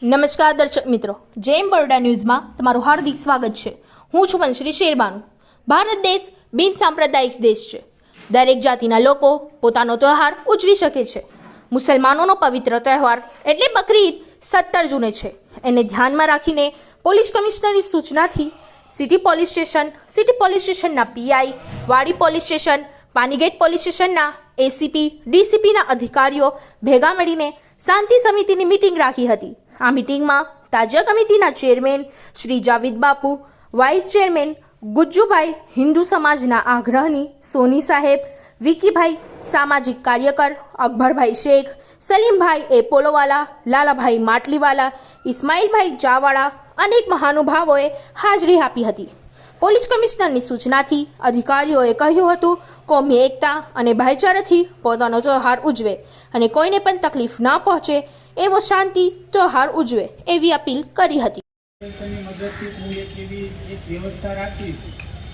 નમસ્કાર દર્શક મિત્રો, જેમ બરોડા ન્યૂઝમાં તમારું હાર્દિક સ્વાગત છે। હું છું વંશરી શેરબાનુ। ભારત દેશ બિન સાંપ્રદાયિક દેશ છે। દરેક જાતિના લોકો પોતાનો તહેવાર ઉજવી શકે છે। મુસલમાનોનો પવિત્ર તહેવાર એટલે બકરી ઈદ 17 જૂને છે। એને ધ્યાનમાં રાખીને પોલીસ કમિશનરની સૂચનાથી સિટી પોલીસ સ્ટેશનના પીઆઈ, વાડી પોલીસ સ્ટેશન, પાનીગેટ પોલીસ સ્ટેશનના એસીપી, ડીસીપીના અધિકારીઓ ભેગા મળીને શાંતિ સમિતિની મીટિંગ રાખી હતી। આ મીટિંગમાં તાજિયા કમિટીના ચેરમેન શ્રી જાવેદ બાપુ, વાઇસ ચેરમેન ગુજ્જુભાઈ, હિન્દુ સમાજના આગ્રહની સોની સાહેબ, વિકીભાઈ, સામાજિક કાર્યકર અકબરભાઈ શેખ, સલીમભાઈ એ પોલોવાલા, લાલાભાઈ માટલીવાલા, ઇસ્માઇલભાઈ જાવાળા અનેક મહાનુભાવોએ હાજરી આપી હતી। પોલીસ કમિશનરની સૂચનાથી અધિકારીઓએ કહ્યું હતું કોમી એકતા અને ભાઈચારાથી પોતાનો તહેવાર ઉજવે અને કોઈને પણ તકલીફ ના પહોંચે એવો શાંતિ તહેવાર ઉજવે એવી અપીલ કરી હતી। મદદથી હું એક વ્યવસ્થા રાખીશ।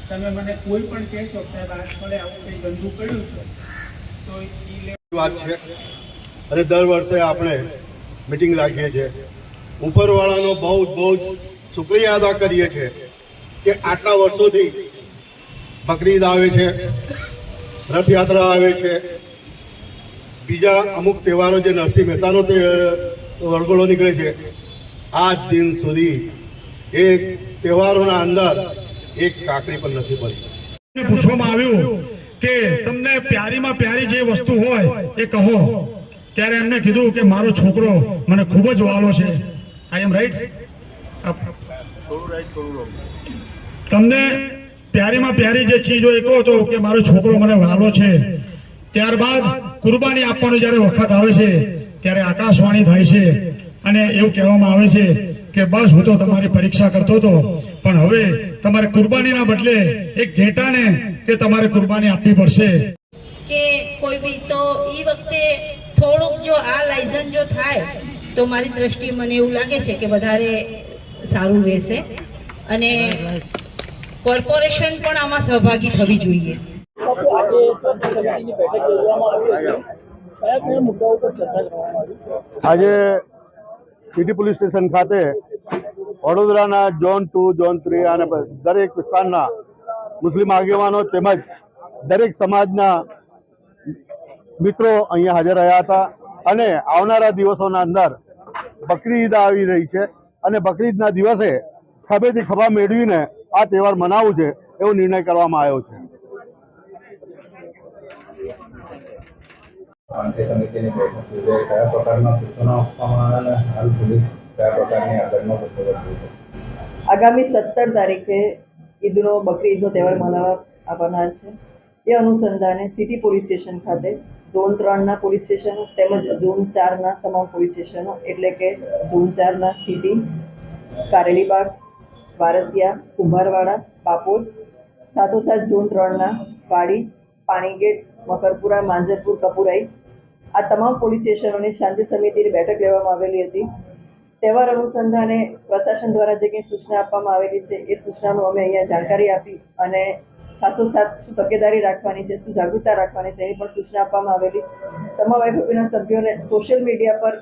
તમે મને કોઈ પણ કહેશો સાહેબ આજ પડે આવું કંઈ ગંદુ કર્યું છે તો એ વાત છે અને દર વર્ષે આપણે મીટિંગ રાખીએ છીએ। ઉપરવાળાનો બહુ શુક્રિયા અદા કરીએ છીએ કે આટલા વર્ષોથી બકરી ઈદ આવે છે, રથયાત્રા આવે છે, બીજા અમુક તહેવારો જે નરસિંહ મહેતાનો વરઘોડો નીકળે છે, આજ દિન સુધી એક તહેવારોના અંદર એક કાકડી પણ નથી પડી। પૂછવામાં આવ્યું કે તમને પ્યારીમાં પ્યારી જે વસ્તુ હોય એ કહો, ત્યારે એમને કીધું કે મારો છોકરો મને ખૂબ જ વાલો છે। આઈ એમ રાઈટ? તમને પ્યારીમાં પ્યારી જે ચીજ હોય એ કહો તો કે મારો છોકરો મને વાલો છે। ત્યારબાદ કુરબાની આપવાનો જ્યારે વખત આવે છે ત્યારે આકાશવાણી થાય છે અને એવું કહેવામાં આવે છે કે બસ હું તો તમારી પરીક્ષા કરતો હતો, પણ હવે તમારે કુરબાનીના બદલે એક ઘેટાને કે તમારે કુરબાની આપવી પડશે। કે કોઈ બી તો એ વખતે થોડુંક જો આ લાયસન્સ જો થાય તો મારી દ્રષ્ટિએ મને એવું લાગે છે કે વધારે સારું રહેશે અને કોર્પોરેશન પણ આમાં સહભાગી થવી જોઈએ। આજે સિટી પોલીસ સ્ટેશન ખાતે વડોદરાના ઝોન 2, ઝોન 3 અને દરેક વિસ્તારના મુસ્લિમ આગેવાનો તેમજ દરેક સમાજના મિત્રો અહીંયા હાજર રહ્યા હતા અને આવનારા દિવસોના અંદર બકરી ઈદ આવી રહી છે અને બકરી ઈદના દિવસે ખભેથી ખભા મેળવીને આ તહેવાર મનાવવું છે એવો નિર્ણય કરવામાં આવ્યો છે। શાંતિ સમિતિની બેઠક યોજાઈ કયા પ્રકારના સૂચનો આપવામાં આવ્યા અને હાલ પોલીસ કયા પ્રકારની આગળનો બંદોબસ્ત છે? આગામી 17 તારીખે ઈદનો બકરી ઈદનો તહેવાર મનાવવાના છે। એ અનુસંધાને સિટી પોલીસ સ્ટેશન ખાતે ઝોન 3ના પોલીસ સ્ટેશનો તેમજ ઝોન 4ના તમામ પોલીસ સ્ટેશનો એટલે કે ઝોન 4ના સિટી, કારેલીબાગ, વારસિયા, કુંભારવાડા, બાપોદ, સાથોસાથ ઝોન 3ના વાડી, પાણીગેટ, મકરપુરા, માંજરપુર, કપુરાઈ આ તમામ પોલીસ સ્ટેશનોની શાંતિ સમિતિની બેઠક લેવામાં આવેલી હતી। તહેવાર અનુસંધાને પ્રશાસન દ્વારા જે કંઈ સૂચના આપવામાં આવેલી છે એ સૂચનાનું અમે અહીંયા જાણકારી આપી અને સાથોસાથ શું તકેદારી રાખવાની છે, શું જાગૃતતા રાખવાની છે એની પણ સૂચના આપવામાં આવેલી। તમામ એફઓપીના સભ્યોને સોશિયલ મીડિયા પર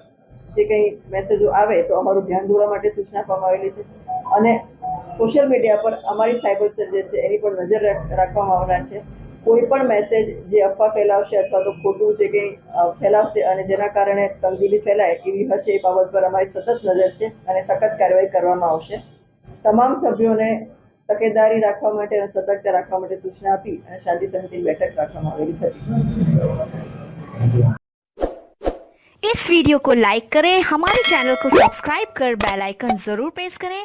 જે કંઈ મેસેજો આવે તો અમારું ધ્યાન દોરવા માટે સૂચના આપવામાં આવેલી છે અને સોશિયલ મીડિયા પર અમારી સાયબર સેલ જે છે એની પણ નજર રાખવામાં આવનાર છે। કોઈ પણ મેસેજ જે અફવા ફેલાવશે અથવા તો ખોટું જે કંઈ ફેલાવશે અને જેના કારણે તંગદિલી ફેલાય એવી હશે એ બાબત પર અમારી સતત નજર છે અને સખત કાર્યવાહી કરવામાં આવશે। તમામ સભ્યોને તકેદારી રાખવા માટે અને સતર્કતા રાખવા માટે સૂચના આપી અને શાંતિ સમિતિની બેઠક રાખવામાં આવેલી હતી। इस वीडियो को लाइक करें, हमारे चैनल को सब्सक्राइब कर बेल आइकन जरूर प्रेस करें